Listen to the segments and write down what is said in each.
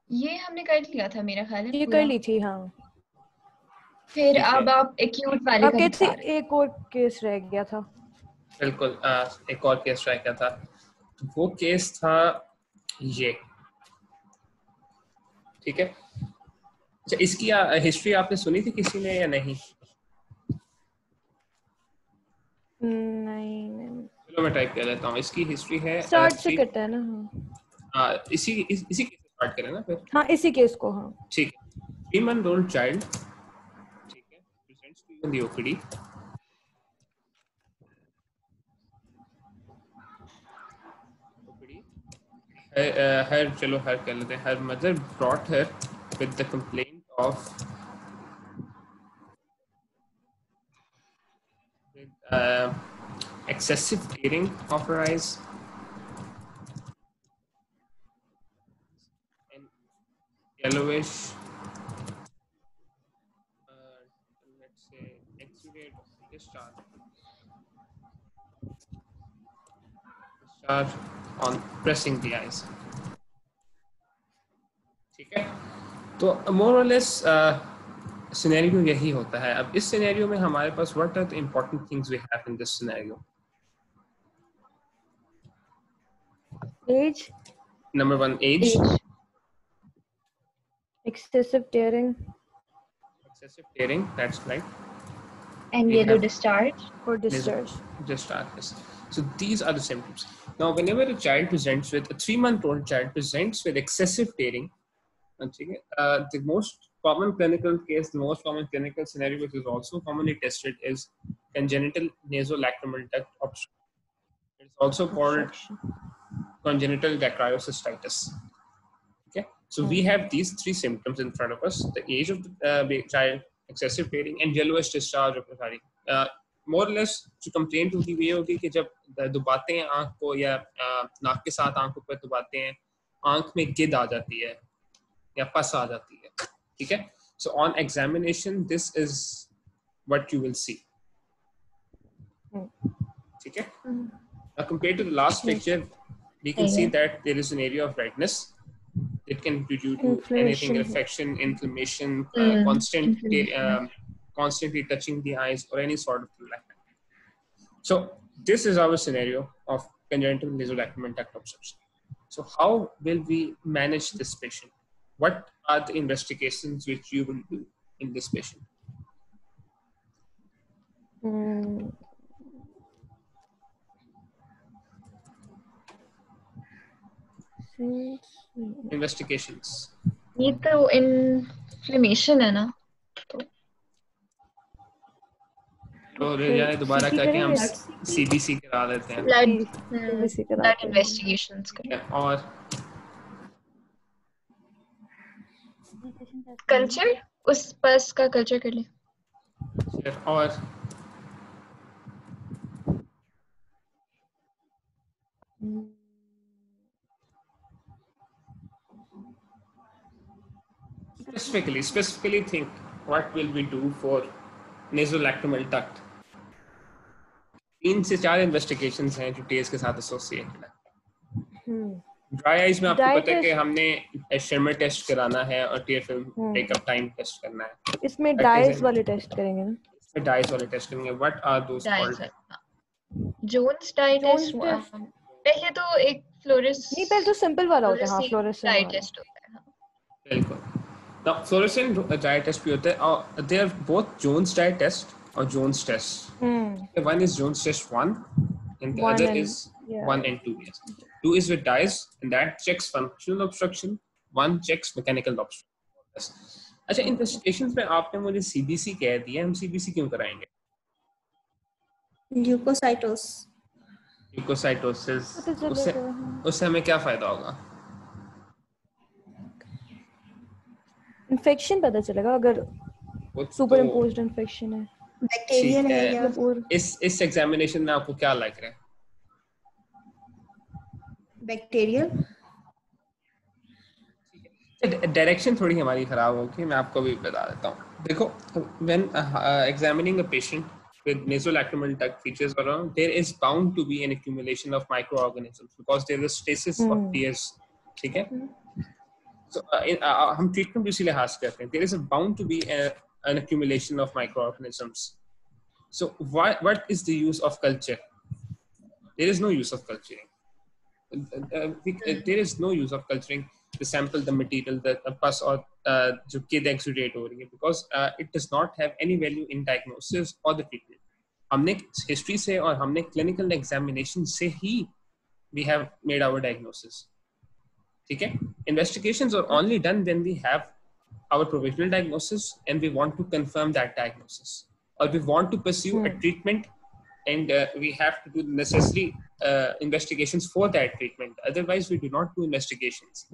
ये हमने कर लिया था मेरा ख्याल है ये पूरा। कर ली थी हाँ। फिर ठीक है। अब आप एक्यूट वाले अब का कहते बता रहे एक और केस रह गया था। बिल्कुल एक और केस ट्राई किया था, तो वो केस था ये, ठीक है। अच्छा, इसकी हिस्ट्री आपने सुनी थी किसी ने या नहीं? नहीं चलो मैं टाइप कर लेता हूँ, इसकी हिस्ट्री है स्टार्ट से करते हैं ना। हाँ इसी केस से स्टार्ट करें ना फिर। हाँ इसी केस को हाँ। ठीक है। 3 month old child, ठीक है, presents to you in the OPD. चलो हर कर लेते हैं। Her mother brought her with the complaint of excessive tearing of her eyes and yellowish, let's say, exudate discharge on pressing the eyes. ठीक है, तो more और लेस सिनेरियो यही होता है। अब इस सिनेरियो में हमारे पास what are the important things we have in this scenario? Age, number 1 age, excessive tearing, that's right, and we yellow have discharge or discharge. discharge. So these are the symptoms. Now whenever a child presents with a 3-month-old child presents with excessive tearing, the most common clinical case, the most common clinical scenario which is also commonly tested is congenital nasolacrimal duct obstruction. It's also called congenital dacryocystitis. Okay, so we have these 3 symptoms in front of us: the age of the child, excessive tearing, and yellowish discharge of the body. More or less जो complaint होगी वो ये होगी कि जब दबाते हैं आंख को या नाक के साथ आंखों पर दबाते हैं, आंख में गिद आ जाती है या पस आ जाती है, ठीक है। So on examination this is what you will see, ठीक है। Now compared to the last picture, we can see that there is an area of redness. It can be due to anything, infection, inflammation, constantly touching the eyes or any sort of thing like that. So this is our scenario of congenital nasolacrimal duct obstruction. So how will we manage this patient? What are the investigations which you will do in this patient? Investigations. ये तो inflammation है ना, तो रियाने दोबारा करके हम CBC करा देते हैं। ब्लड इन्वेस्टिगेशंस करें और कल्चर, उस पस का कल्चर कर ले। और specifically think what will we do for nasolacrimal duct? 3 से 4 investigations हैं जो टेस्ट के साथ एसोसिएटेड है। ड्राई आइज में आपको पता है कि हमने शर्मर टेस्ट कराना है और tear film breakup time test करना है। इसमें डाइस वाले टेस्ट करेंगे ना? इसमें डाइस वाले टेस्ट करेंगे। What are those called? Jones dye test. पहले तो एक फ्लोरेस, नहीं पहले तो सिंपल वाला होता है। हाँ फ्लोरेसेंट डाई टेस्ट होता है। बिल्कुल। Now fluorescent dye test भी होता है और they are both Jones dye test और Jones test. One is Jones test 1 and the other is 1 and 2. Yes. 2 is with dyes and that checks functional obstruction. 1 checks mechanical obstruction. अच्छा, investigations में आपने मुझे CBC कह दिया, हम CBC क्यों कराएंगे? Leukocytosis. उससे हमें क्या फायदा होगा? इन्फेक्शन पता चलेगा अगर सुपर इम्पोज्ड इन्फेक्शन है, बैक्टीरियल है या इस एग्जामिनेशन में आपको क्या लग रहा है? बैक्टीरियल। डायरेक्शन थोड़ी हमारी खराब होगी, मैं आपको भी बता देता हूँ। देखो, when examining a patient with nasolacrimal duct features around, there is bound to be an accumulation of microorganisms because there is stasis of tears, ठीक है? So हम treatment उसी लिहाज से करते हैं. There is bound to be an accumulation of microorganisms. So what is the use of culture? There is no use of culturing. There is no use of culturing the sample, the material, the pus or जो kid exudate हो रही है, because it does not have any value in diagnosis or the treatment. हमने history से और हमने clinical examination से ही we have made our diagnosis. ठीक है? Investigations are only done when we have our provisional diagnosis and we want to confirm that diagnosis, or we want to pursue a treatment and we have to do the necessary investigations for that treatment. Otherwise, we do not do investigations.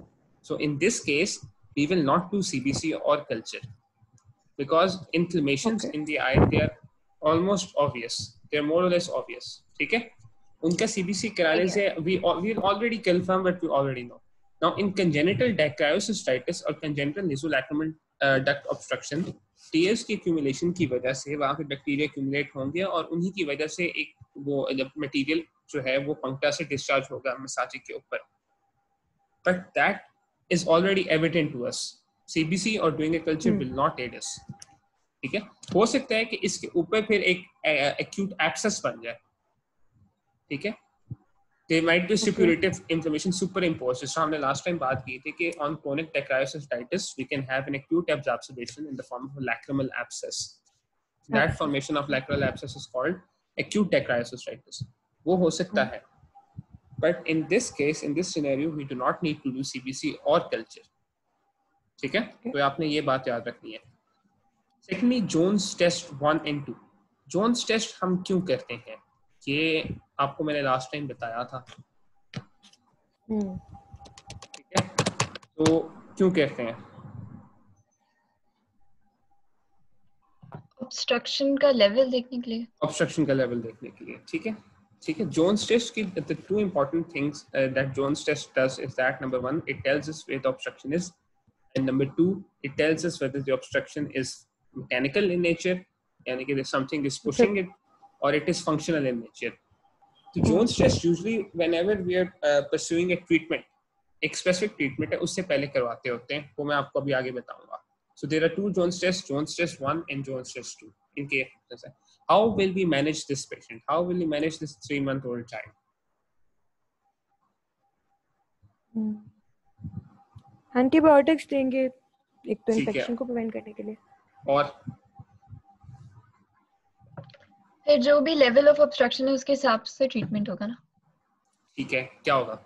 So in this case, we will not do CBC or culture because inflammations in the eye, they are almost obvious. They're more or less obvious. ठीक है? उनका CBC कराने से we already confirm what we already know. Now, in congenital dacryocystitis or congenital nasolacrimal duct obstruction, tears की accumulation की वजह से वहाँ पे बैक्टीरिया accumulate होंगे और उन्हीं की वजह से एक वो मटेरियल जो है वो puncta से discharge होगा मसाजिक के ऊपर. But that is already evident to us. CBC or doing a culture will not aid us. ठीक है? हो सकता है कि इसके ऊपर फिर एक acute abscess बन जाए. ठीक है? There might be suppurative inflammation superimposed. जिसका हमने last time बात की थी कि on chronic dacryocystitis we can have an acute exacerbation in the form of a lacrimal abscess. That formation of lacrimal abscess is called acute dacryocystitis. वो हो सकता है. But in this case, in this scenario, we do not need to do CBC or culture. ठीक है? तो आपने ये बात याद रखनी है. Secondly, Jones test 1 and 2. Jones test हम क्यों करते हैं? ये आपको मैंने लास्ट टाइम बताया था. ठीक है? तो क्यों करते हैं? ऑब्स्ट्रक्शन का लेवल देखने के लिए. ऑब्स्ट्रक्शन का लेवल देखने के लिए. ठीक है? ठीक है. Jones test की the two important things that Jones test does is that number 1, it tells us where the obstruction is, and number 2, it tells us whether the obstruction is mechanical in nature, यानी कि something is pushing it, or it is functional in nature. So Jones test usually whenever we are pursuing a treatment, एक specific treatment है उससे पहले करवाते होते हैं. वो मैं आपको अभी आगे बताऊंगा. So there are two Jones test 1 and Jones test 2. इनके how will we manage this patient? How will we manage this 3-month-old child? Antibiotics देंगे एक तो इन्फेक्शन को प्रिवेंट करने के लिए, और फिर जो भी लेवल ऑफ ऑब्स्ट्रक्शन है उसके हिसाब से ट्रीटमेंट होगा ना. ठीक है. क्या होगा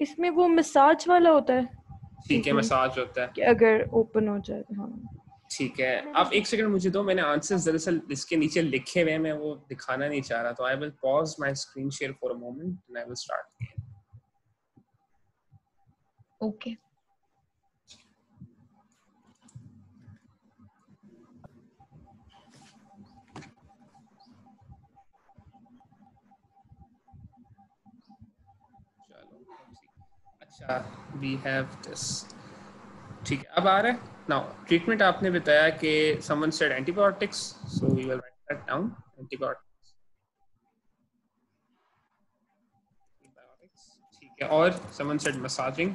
इसमें? वो मसाज वाला होता है. ठीक है, मसाज होता है कि अगर ओपन हो जाए. हाँ ठीक है. आप एक सेकंड मुझे दो. मैंने आंसर्स दरअसल इसके नीचे लिखे हुए हैं, मैं वो दिखाना नहीं चाह रहा. तो I will pause my screen share for a moment and I will start again. Okay. अच्छा, we have this. ठीक है, अब आ रहा है. Now, treatment आपने बताया कि someone said antibiotics, so we will write that down. Antibiotics. ठीक है, और someone said massaging.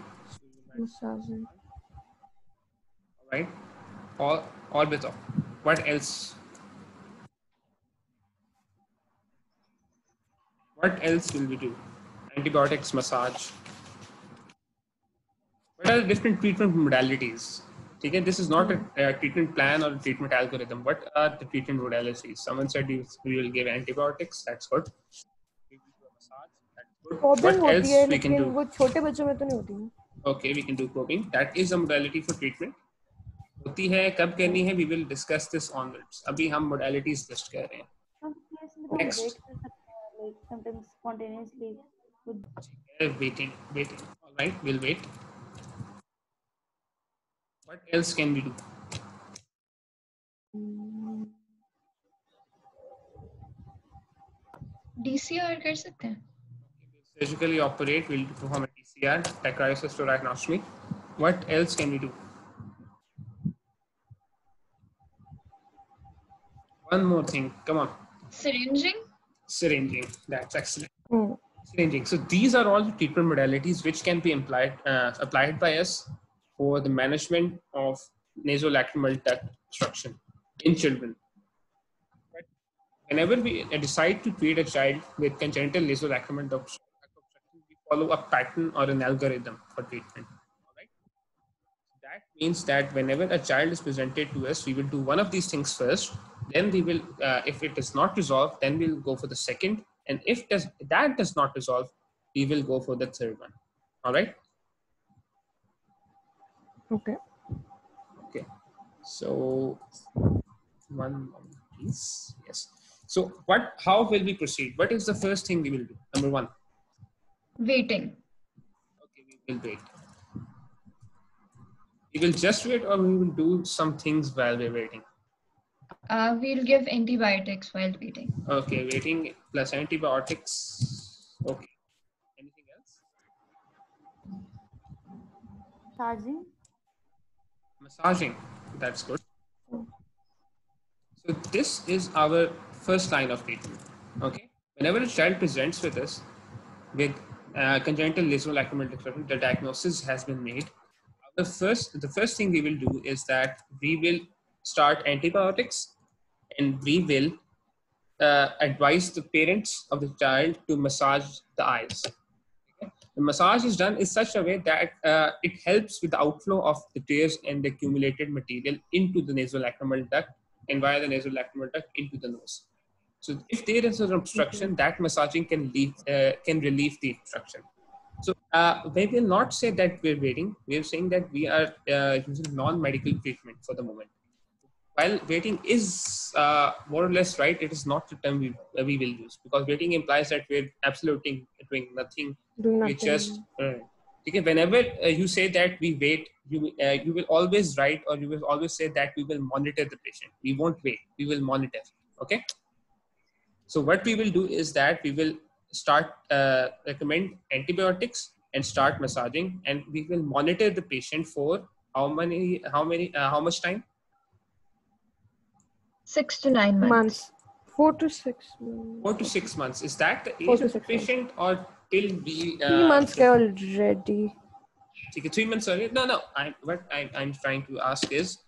massaging. Right. और बताओ. What else? What else will we do? Antibiotics, massage. What are the different treatment modalities? ठीक है, this is not a treatment plan or a treatment algorithm. What are the treatment modalities? Someone said we will give antibiotics. That's good. We will do a massage. That's good. Probing What else we can do? वो छोटे बच्चों में तो नहीं होती है. Okay, we can do probing. That is a modality for treatment. होती है, कब करनी है? We will discuss this onwards. अभी हम modalities list कर रहे हैं. Next. Sometimes spontaneously. Waiting. All right, we'll wait. What else can we do? DCR कर सकते हैं. Surgically operate. We'll perform a DCR, dacryocystoidectomy. What else can we do? One more thing. Come on. Syringing. Syringing. That's excellent. Syringing. So these are all the treatment modalities which can be applied by us for the management of nasolacrimal duct obstruction in children. But whenever we decide to treat a child with congenital nasolacrimal duct obstruction, we follow a pattern or an algorithm for treatment. All right. That means that whenever a child is presented to us, we will do one of these things first. Then we will, if it is not resolved, then we'll go for the second. And if that does not resolve, we will go for the third one. All right. Okay. Okay. So one moment, please. Yes. So how will we proceed? What is the first thing we will do? Number one. Waiting. Okay, we will wait. We will just wait, or we will do some things while we're waiting. We'll give antibiotics while waiting. Okay, waiting plus antibiotics. Okay. Anything else? Charging. Massaging. That's good. So this is our first line of treatment. Okay. Whenever a child presents with us with congenital nasolacrimal obstruction, the diagnosis has been made. The first thing we will do is that we will start antibiotics, and we will advise the parents of the child to massage the eyes. Okay? The massage is done in such a way that it helps with the outflow of the tears and the accumulated material into the nasolacrimal duct and via the nasolacrimal duct into the nose. So if there is an obstruction, that massaging can relieve the obstruction. So we will not say that we're waiting. We're saying that we are using non-medical treatment for the moment. While waiting is more or less right, it is not the term we will use, because waiting implies that we're absolutely doing nothing. We just okay. Whenever you say that we wait, you will always write, or you will always say that we will monitor the patient. We won't wait. We will monitor. Okay. So what we will do is that we will recommend antibiotics and start massaging, and we will monitor the patient for how much time? 6 to 9 months. 4 to 6. 4 to 6 months. Is that the age of the patient, or till we? 3 months already. Okay, 3 months already. No. What I'm trying to ask is,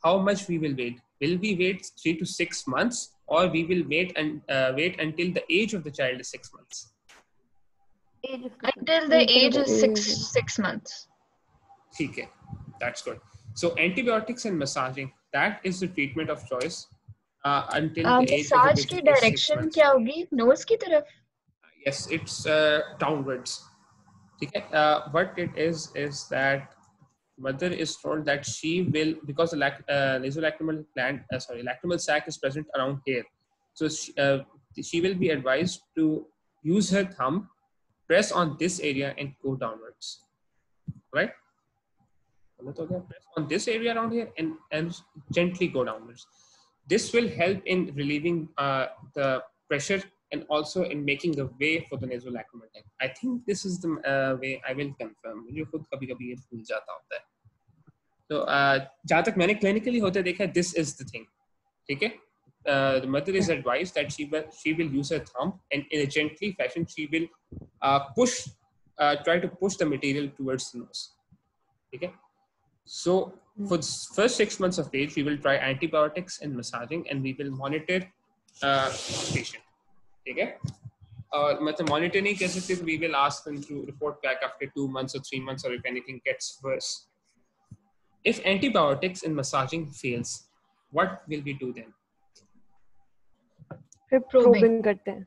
how much we will wait? Will we wait 3 to 6 months, or we will wait until the age of the child is 6 months? Until the age is 6 months. Okay, that's good. So antibiotics and massaging, that is the treatment of choice until the age of the massage की direction क्या होगी? Nose की तरफ? Yes, it's downwards. Okay. What it is that mother is told that she will, because the nasolacrimal lacrimal sac is present around here, so she will be advised to use her thumb, press on this area and go downwards, right? Press on this area around here and gently go downwards. This will help in relieving the pressure and also in making the way for the nasolacrimal duct. I think this is the way. I will confirm. मुझे खुद कभी-कभी ये भूल जाता होता है. तो जहाँ तक मैंने clinically होते देखा, this is the thing. ठीक है? The mother is advised that she will use her thumb, and in a gently fashion she will try to push the material towards the nose. Okay. So for the first 6 months of age, we will try antibiotics and massaging, and we will monitor patient. Okay. मतलब monitor नहीं कह सकते, we will ask them to report back after 2 months or 3 months, or if anything gets worse. If antibiotics and massaging fails, what will we do then? Probing करते हैं.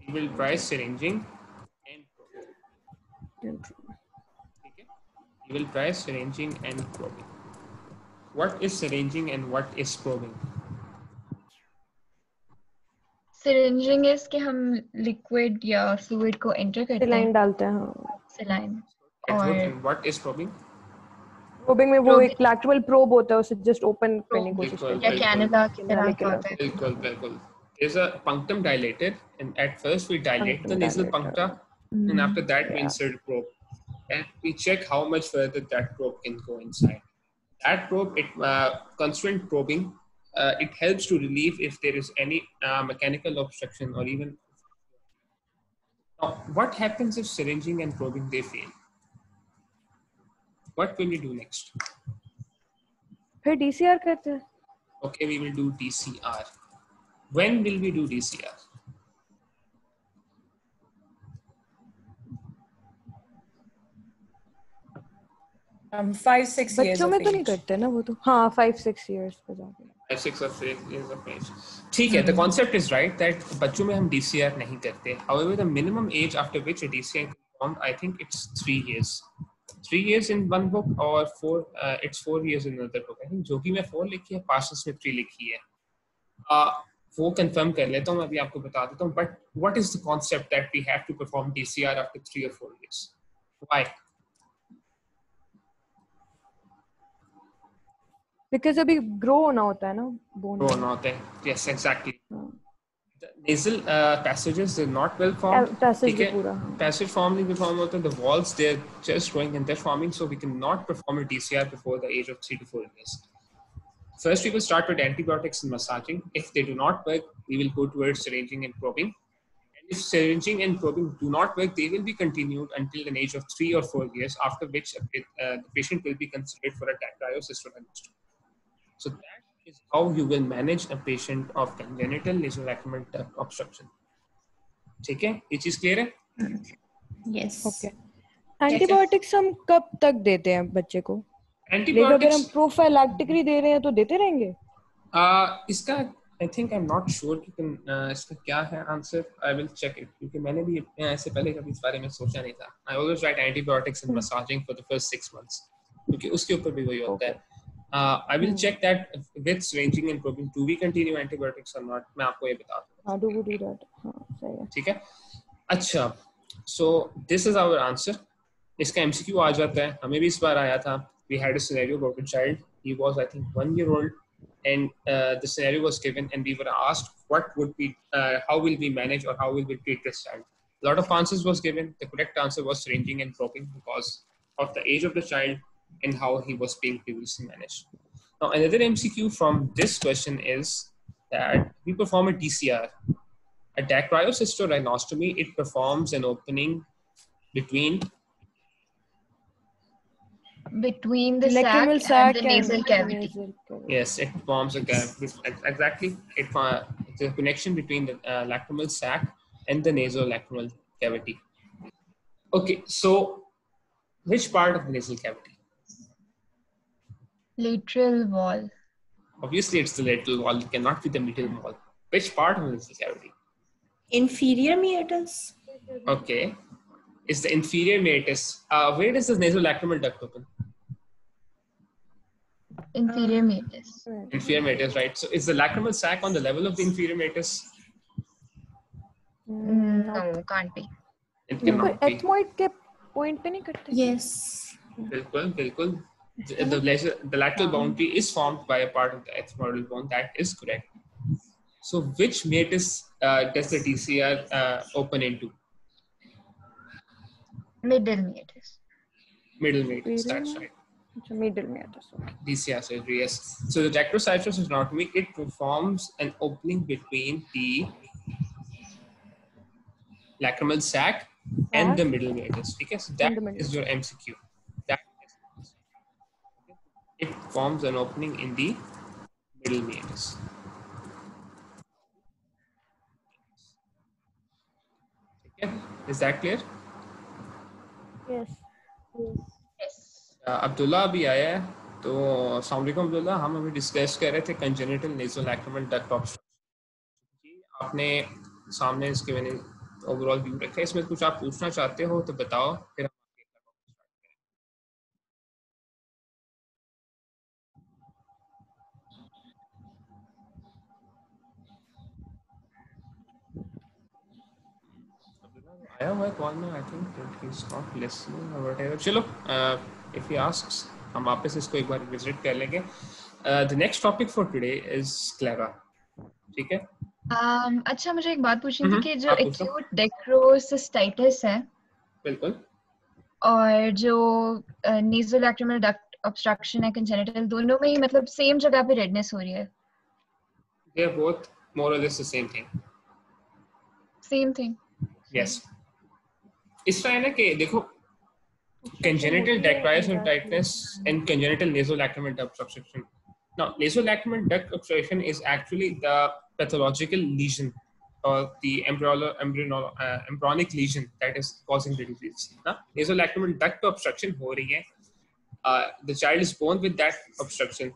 We will try syringing and probing. Okay. We will try syringing and probing. What is syringing and what is probing? Syringing is कि हम liquid या fluid को enter करते हैं. Saline डालते हैं. Saline. And what is probing? Probing में वो एक lateral probe होता है, उसे just open करने की कोशिश करते हैं. या cannula की तरह होता है. बिल्कुल. There's a punctum dilator, and at first we dilate the nasal puncta, and after that we insert a probe, and we check how much further that probe can go inside. That probe, constant probing, it helps to relieve if there is any mechanical obstruction or even Now, what happens if syringing and probing they fail? What will we do next? फिर DCR करते हैं. Okay, we will do DCR. When will we do DCR? हम 5-6 years बच्चों of में तो नहीं age. करते ना वो तो. हाँ 5-6 years पे जाके. 5-6 or 8 years of age. ठीक है, the concept is right that बच्चों में हम DCR नहीं करते. However, the minimum age after which a DCR can be formed, I think it's 3 years. 3 years in one book or 4. It's 4 years in another book. I think जोगी में 4 लिखी है, Parsons में 3 लिखी है. वो confirm कर लेता हूँ, अभी आपको बता देता हूँ. But what is the concept that we have to perform DCR after 3 or 4 years? Why? Because अभी grow होना होता है ना bone. Grow होना होता है. Yes, exactly. The nasal passages are not well formed. Passage ठीक है? पूरा. Passage form नहीं perform होता. The walls they're just growing and they're forming, so we cannot perform a DCR before the age of 3 to 4 years. First, we will start with antibiotics and massaging. If they do not work, we will go towards syringing and probing. And if syringing and probing do not work, they will be continued until an age of 3 or 4 years, after which the patient will be considered for a dacryocystosis. So that is how you will manage a patient of congenital nasolacrimal duct obstruction. ठीक है, ये चीज clear है? Yes. Okay. Antibiotics हम कब तक देते हैं बच्चे को? लेकिन अगर हम Antibiotics. prophylactically दे रहे हैं तो देते रहेंगे? इसका I think I'm not sure कि इसका क्या है answer. I will check it क्योंकि मैंने भी ऐसे पहले कभी इस बारे में सोचा नहीं था. I always write antibiotics and massaging for the first 6 months क्योंकि उसके ऊपर भी वही होता है. I will check that with syringing and probing. Do we continue antibiotics or not? मैं आपको ये बता दूँगा. How do we do that? हाँ सही है. ठीक है. अच्छा, so this is our answer. इसका MCQ आ जाता है. हमें भी इस बार आया था. We had a scenario about a child. He was, I think, 1 year old, and the scenario was given, and we were asked what would be, how will we manage or how will we treat this child. A lot of answers was given. The correct answer was syringing and probing because of the age of the child and how he was being previously managed. Now, another MCQ from this question is that we perform a DCR. A dacryocystorynostomy, it performs an opening between Between the Lacrimal sac sac and the nasal cavity. nasal cavity. Yes, it forms a gap. Exactly. It's a connection between the lacrimal sac and the nasolacrimal cavity. Okay, so which part of the nasal cavity? Lateral wall. Obviously, it's the lateral wall. It cannot be the middle wall. Which part of the nasal cavity? Inferior meatus. Okay. It's the inferior meatus. Where does the nasolacrimal duct open? Inferior meatus. Inferior meatus, right? So is the lacrimal sac on the level of the inferior meatus? No, can't be. It cannot be. Ethmoid के point पे नहीं करते? Yes. बिल्कुल, बिल्कुल. The lateral boundary is formed by a part of the ethmoidal bone. That is correct. So which meatus does the DCR open into? Middle meatus. Middle meatus, that's right. Middle meatus. Okay. DCR surgery, yes. So the dacryocytosis anatomy, it performs an opening between the lacrimal sac and the middle meatus. Okay, so that is your MCQ. That is, it forms an opening in the middle meatus. Okay, is that clear? Yes. Yes. Abdullah अभी आया है तो अस्सलाम वालेकुम अब्दुल्ला. हम अभी discuss कर रहे थे कंजेनिटल नेसोलैक्रिमल डक्ट ऑब्स्ट्रक्शन. आपने सामने इसके मैंने ओवरऑल व्यू रखा है. इसमें कुछ आप पूछना चाहते हो तो बताओ, फिर हम आगे का टॉपिक स्टार्ट करें. आया हुआ है कॉल में. I think he is not listening और व्हाटएवर. चलो, इफ ही आस्क्स हम वापस इसको एक बार विजिट कर लेंगे. The next topic for today is sclera. ठीक है. अच्छा, मुझे एक बात पूछनी थी कि जो आप पूछो. एक्यूट डेक्रोसिस्टाइटिस है बिल्कुल. और जो नेसोलैक्रिमल डक्ट ऑब्स्ट्रक्शन है कंजेनिटल, दोनों में ही मतलब सेम जगह पे रेडनेस हो रही है? They are both more or less the same thing. Same thing. Yes. इस तरह है ना कि देखो congenital dacryocystitis and congenital nasolacrimal duct obstruction. Now, nasolacrimal duct obstruction is actually the pathological lesion or the embryonic lesion that is causing the disease. Nasolacrimal duct obstruction हो रही है. The child is born with that obstruction.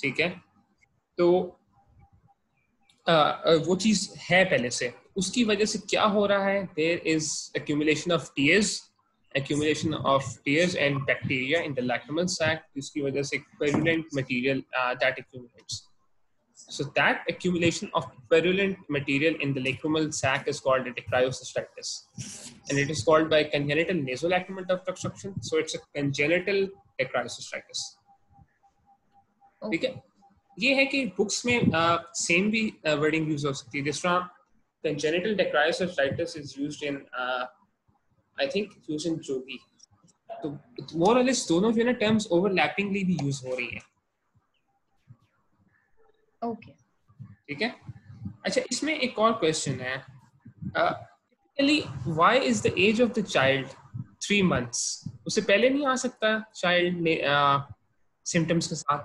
ठीक है? तो वो चीज है पहले से. उसकी वजह से क्या हो रहा है? There is accumulation of tears and bacteria in the lacrimal sac, जिसकी वजह से purulent material that accumulates. So that accumulation of purulent material in the lacrimal sac is called a dacryocystitis, and it is called by congenital nasolacrimal duct obstruction. So it's a congenital dacryocystitis. ठीक है? ये है कि books में same भी wording use हो सकती है. जिस तरह congenital dacryocystitis is used in I think use in जोगी. तो मोर और लेस दोनों जो है ना टर्म्स ओवरलैपिंगली भी यूज हो रही हैं. ओके, ठीक है. अच्छा, इसमें एक और क्वेश्चन है. Typically why is the age of the child 3 months? उससे पहले नहीं आ सकता चाइल्ड में सिम्टम्स के साथ?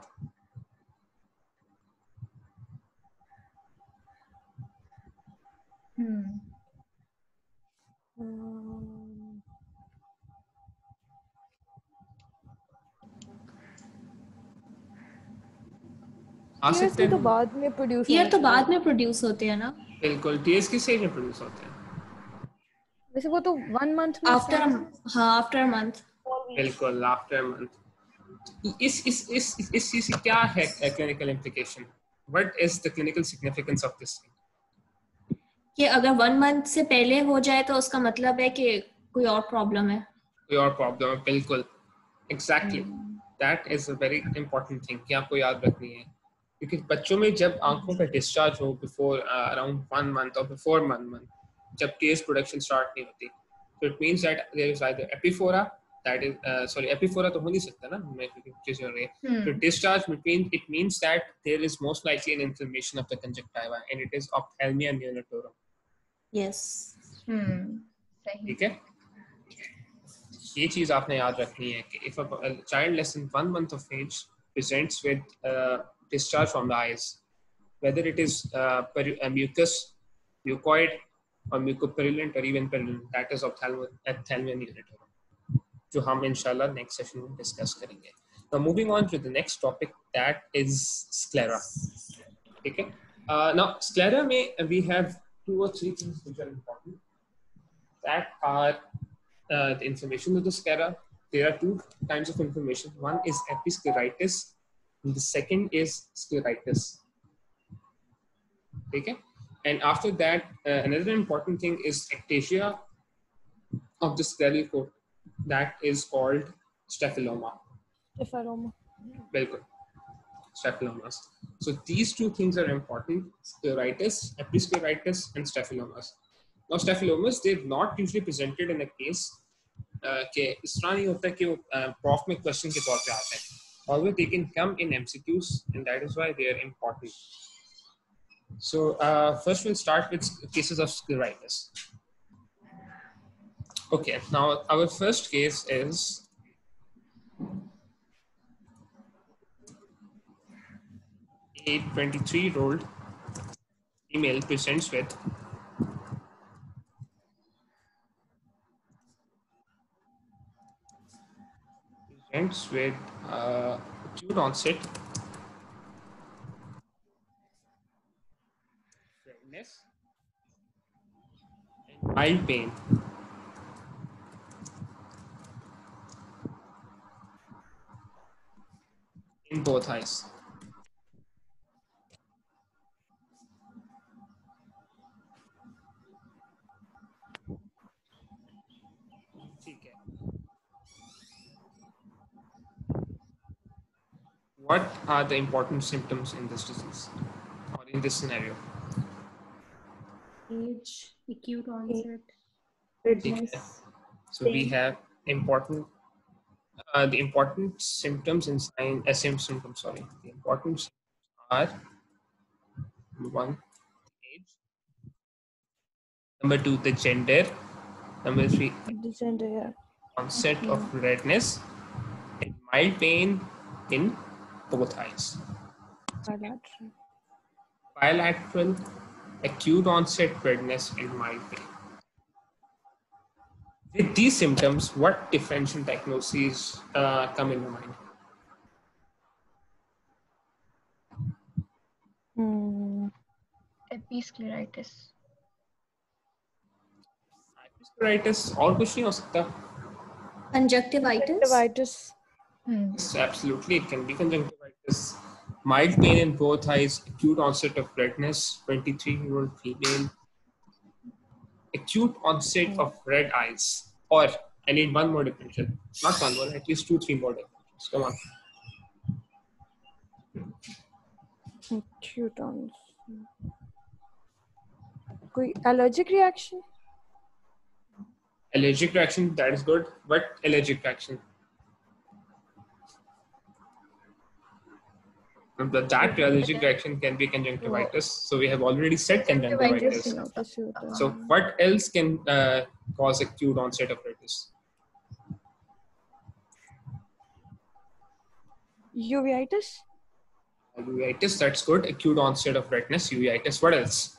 आ सकते ये तो हैं. बाद में प्रोड्यूस टीयर तो बाद में प्रोड्यूस होते हैं ना. बिल्कुल. टीएस किस एज में प्रोड्यूस होते हैं? वैसे वो तो 1 month में आफ्टर आफ्टर अ मंथ. बिल्कुल आफ्टर मंथ. इस चीज की क्या है clinical implication? What is the clinical significance of this? कि अगर 1 month से पहले हो जाए तो उसका मतलब है कि कोई और प्रॉब्लम है. कोई और प्रॉब्लम है. बिल्कुल, exactly. That is a very important thing कि आपको याद रखनी है, क्योंकि बच्चों में जब आंखों का डिस्चार्ज हो बिफोर अराउंड 1 month और बिफोर 1 month, जब टीयर्स प्रोडक्शन स्टार्ट नहीं होती, so it means that there is either epiphora, that is epiphora तो हो नहीं सकता ना, मैं चीजें हो रही है. So discharge between, it means that there is most likely an inflammation of the conjunctiva and it is ophthalmia neonatorum. Yes. सही. ठीक है. ये चीज आपने याद रखनी है कि if a child less than 1 month of age presents with discharge from the eyes, whether it is mucus, mucoid or mucopurulent or even purulent, that is ophthalmia neonatorum, जो हम इंशाल्लाह नेक्स्ट सेशन में डिस्कस करेंगे. Now moving on to the next topic, that is sclera. ठीक है. Now sclera में we have 2 or 3 things which are important, that are the inflammation of the sclera. There are 2 kinds of inflammation. One is episcleritis and the second is scleritis. Okay? And after that, another important thing is ectasia of the scleral coat, that is called staphyloma. Bilkul. Staphylomas. So these 2 things are important: scleritis, episcleritis, and staphylomas. Now staphylomas, they've not usually presented in a case कि इस तरह नहीं होता कि वो prof में question के तौर पे आते हैं. However, they can come in MCQs, and that is why they are important. So first we'll start with cases of scleritis. Okay, now our first case is a 23-year-old female presents with acute onset redness and mild pain in both eyes. ठीक है. What are the important symptoms in this disease or in this scenario? Age, acute onset, redness. So we have important the important symptoms and symptoms. Sorry, the important symptoms are: 1, age; number 2, the gender; Number 3, Descender, yeah. onset of redness and mild pain in both eyes. Bilateral. Bilateral, acute onset redness and mild pain. With these symptoms, what differential diagnoses come in your mind? Episcleritis. Episcleritis और कुछ नहीं हो सकता. Conjunctivitis. Conjunctivitis. Yes, absolutely, it can be conjunctivitis. Mild pain in both eyes, acute onset of redness, 23-year-old female. Acute onset of red eyes. Or I need one more differential. Not one more, at least 2-3 more differentials. Come on. Acute onset. कोई allergic reaction? Allergic reaction, that is good. What allergic reaction? That allergic reaction can be conjunctivitis. So we have already said conjunctivitis. So what else can cause acute onset of redness? Uveitis? Uveitis, that's good. Acute onset of redness, uveitis. What else?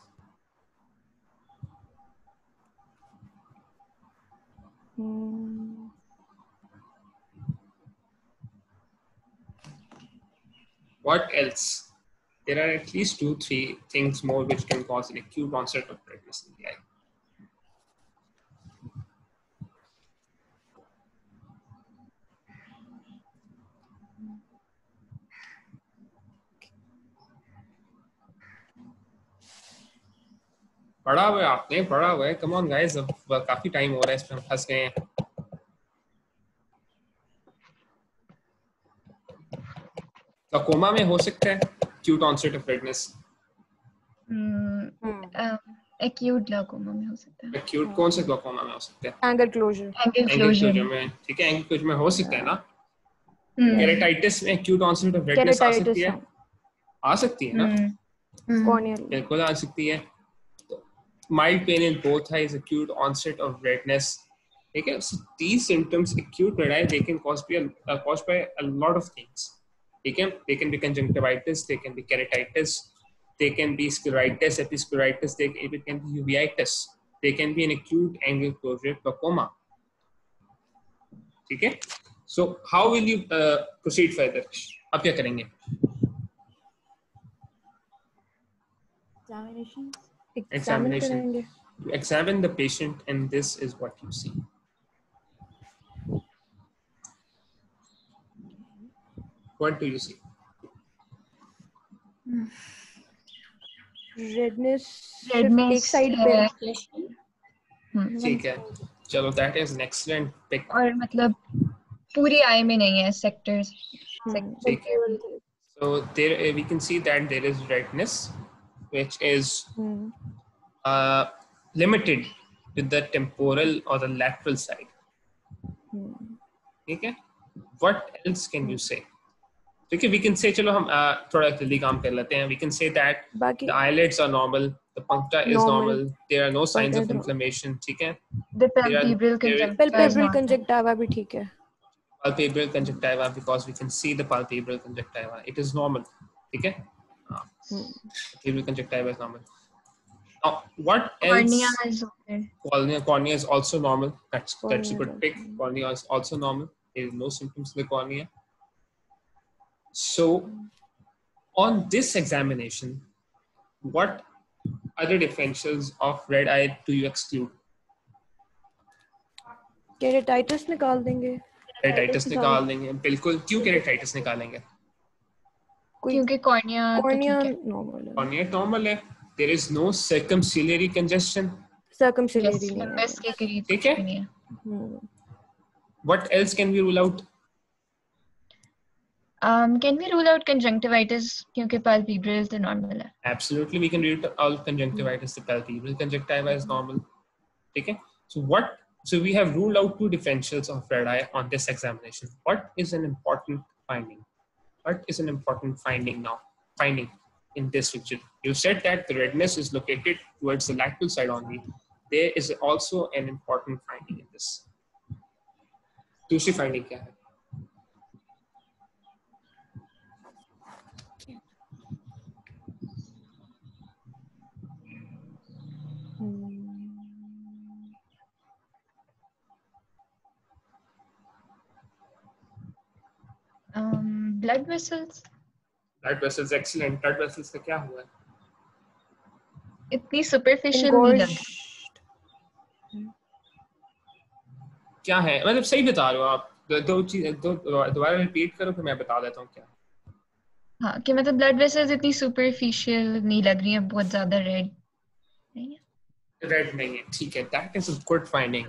What else? There are at least 2-3 things more which can cause an acute onset of redness in the eye. पढ़ा हुआ है आपने, पढ़ा हुआ है. Come on guys, अब काफी time हो रहा है, इसमें हम फंस गए हैं. ग्लूकोमा में हो सकता है acute onset of redness. Acute glaucoma में हो सकता है. Acute कौन से ग्लूकोमा में हो सकता है? Angle closure. Angle closure में, ठीक है, angle closure में हो सकता है ना. Keratitis में acute onset of redness आ सकती है. आ सकती है ना. Corneal. बिल्कुल आ सकती है. Mild pain in both eyes, acute onset of redness. Okay, so these symptoms, acute red eye, they can caused by a lot of things. Okay, they can be conjunctivitis, they can be keratitis, they can be scleritis, episcleritis, they can be uveitis, they can be an acute angle closure glaucoma. Okay, so how will you proceed further? आप क्या करेंगे? Examination. You examine the patient, and this is what you see. What do you see? Redness. Redness एक side पे. ठीक है. चलो, that is an excellent pick. और मतलब पूरी eye में नहीं है, sectors. ठीक है. So there we can see that there is redness, which is limited with the temporal or the lateral side. Okay. What else can you say? Okay, we can say, चलो हम थोड़ा जल्दी काम कर लेते हैं. We can say that the eyelids are normal, the puncta is normal, there are no signs of inflammation. ठीक है. The palpebral conjunctiva भी ठीक है. Palpebral conjunctiva, because we can see the palpebral conjunctiva, it is normal. ठीक है. Palpebral conjunctiva is normal. Now, what else? Cornea is okay. Cornea is also normal. That's a good pick. Cornea is also normal. There is no symptoms in the cornea. So, on this examination, what other differentials of red eye do you exclude? Keratitis निकाल देंगे. Keratitis निकाल देंगे. बिल्कुल. क्यों keratitis निकालेंगे? क्योंकि cornea normal है. Cornea normal है. There is no circumciliary congestion. Circumciliary बस के करीब ठीक है. What else can we rule out? Can we rule out conjunctivitis क्योंकि palpebral तो normal है? Absolutely, we can rule out conjunctivitis. The palpebral conjunctiva is normal. Okay. So we have ruled out 2 differentials of red eye on this examination. What is an important finding? What is an important finding now? Finding in this picture. You said that the redness is located towards the lateral side only. there is also an important finding in this. दूसरी finding क्या है? blood vessels. Blood vessels, excellent. Blood vessels का क्या हुआ है? इतनी superficial नहीं लग क्या है? मतलब सही बता रहे हो आप. दो चीज दोबारा रिपीट करो फिर मैं बता देता हूँ क्या. हाँ कि मतलब blood vessels इतनी superficial नहीं लग रही हैं, बहुत ज़्यादा red नहीं है. Red नहीं है, ठीक है. That is a good finding.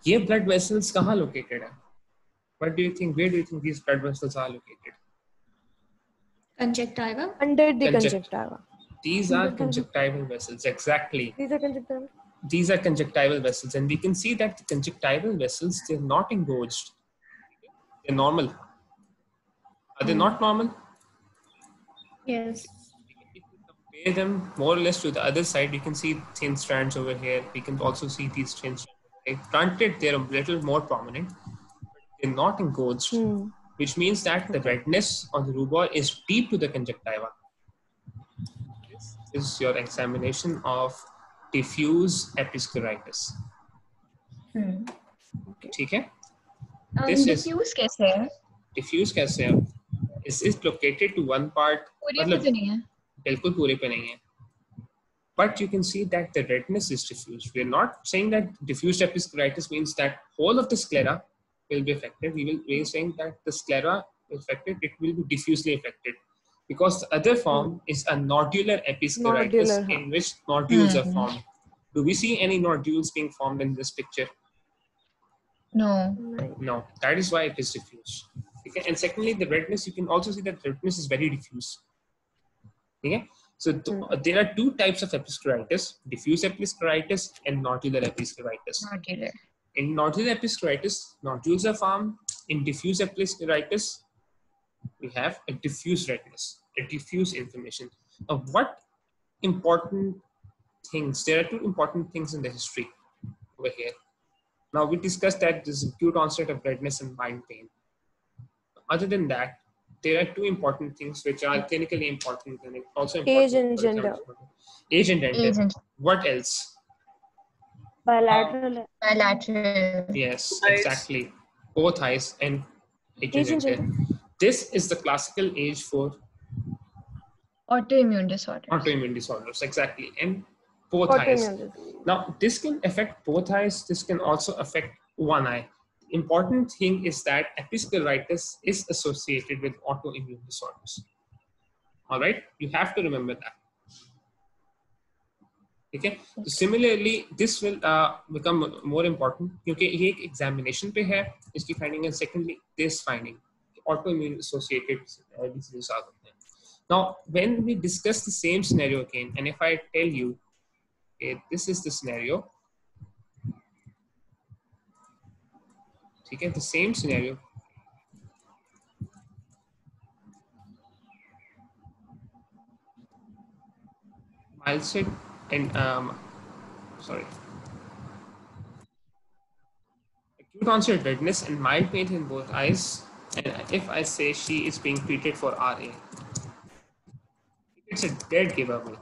ये blood vessels कहाँ located है? What do you think? Where do you think these blood vessels are located? Conjunctiva. Under the conjunctiva. These are conjunctival vessels, exactly. These are conjunctival. These are conjunctival vessels, and we can see that the conjunctival vessels, they're not engorged. They're normal. Are they not normal? Yes. If we compare them more or less to the other side, you can see thin strands over here. We can also see these thin strands. Granted, they're a little more prominent, but they're not engorged, which means that the redness on the rubor is deep to the conjunctiva. This is your examination of diffuse episcleritis. ठीक है? diffuse कैसे है? Diffuse कैसे है? Is located to one part. पूरे पे तो नहीं है. बिल्कुल पूरे पे नहीं है. But you can see that the redness is diffuse. We are not saying that diffuse episcleritis means that whole of the sclera will be affected. We are saying that the sclera affected, it will be diffusely affected. Because the other form is a nodular episcleritis in which nodules are formed. Do we see any nodules being formed in this picture? No. No. That is why it is diffuse. Okay. And secondly, the redness, you can also see that redness is very diffuse. Okay. So there are two types of episcleritis: diffuse episcleritis and nodular episcleritis. Nodular. In nodular episcleritis, nodules are formed. In diffuse episcleritis, we have a diffuse redness, a diffuse inflammation. Now, what important things? There are two important things in the history over here. Now, we discussed that this acute onset of redness and mild pain. Other than that, there are two important things which are clinically important and also important. Age and gender. Age and gender. What else? Bilateral. Bilateral. Yes, exactly. Both eyes and age and gender. This is the classical age for autoimmune disorders. Autoimmune disorders, exactly. And both eyes. Now, this can affect both eyes. This can also affect one eye. Important thing is that episcleritis is associated with autoimmune disorders. All right, you have to remember that. Okay. So similarly, this will become more important क्योंकि ये एक examination पे है इसकी finding, and secondly, this finding autoimmune associated diseases are there. Now, when we discuss the same scenario again, and if I tell you, okay, this is the scenario. Okay, the same scenario. I'll say, and sorry, acute onset redness and mild pain in both eyes. And if I say she is being treated for RA, it's a dead giveaway.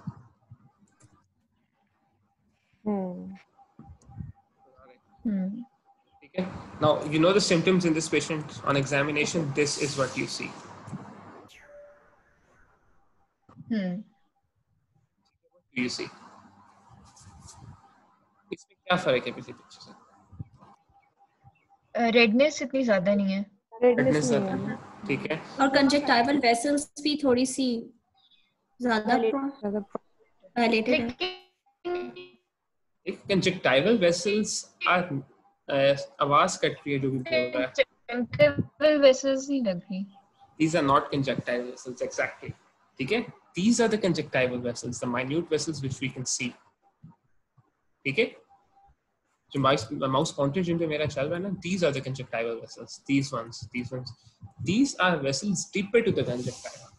Okay. Now, you know the symptoms in this patient on examination. This is what you see. What do you see? इसमें क्या फर्क है पिछले picture से? Redness इतनी ज़्यादा नहीं है. Redness नहीं है. ठीक है. और conjunctival vessels भी थोड़ी सी ज़्यादा dilated है. Conjunctival vessels are आवाज कट रही है जो भी बोल रहा है. Conjunctival vessels नहीं लग रही. These are not conjunctival vessels, exactly. ठीक है. These are the conjunctival vessels, the minute vessels which we can see. ठीक है. जो mouse pointer जिन पे मेरा चल रहा है ना, these are the conjunctival vessels. These ones. These are vessels deeper to the conjunctiva.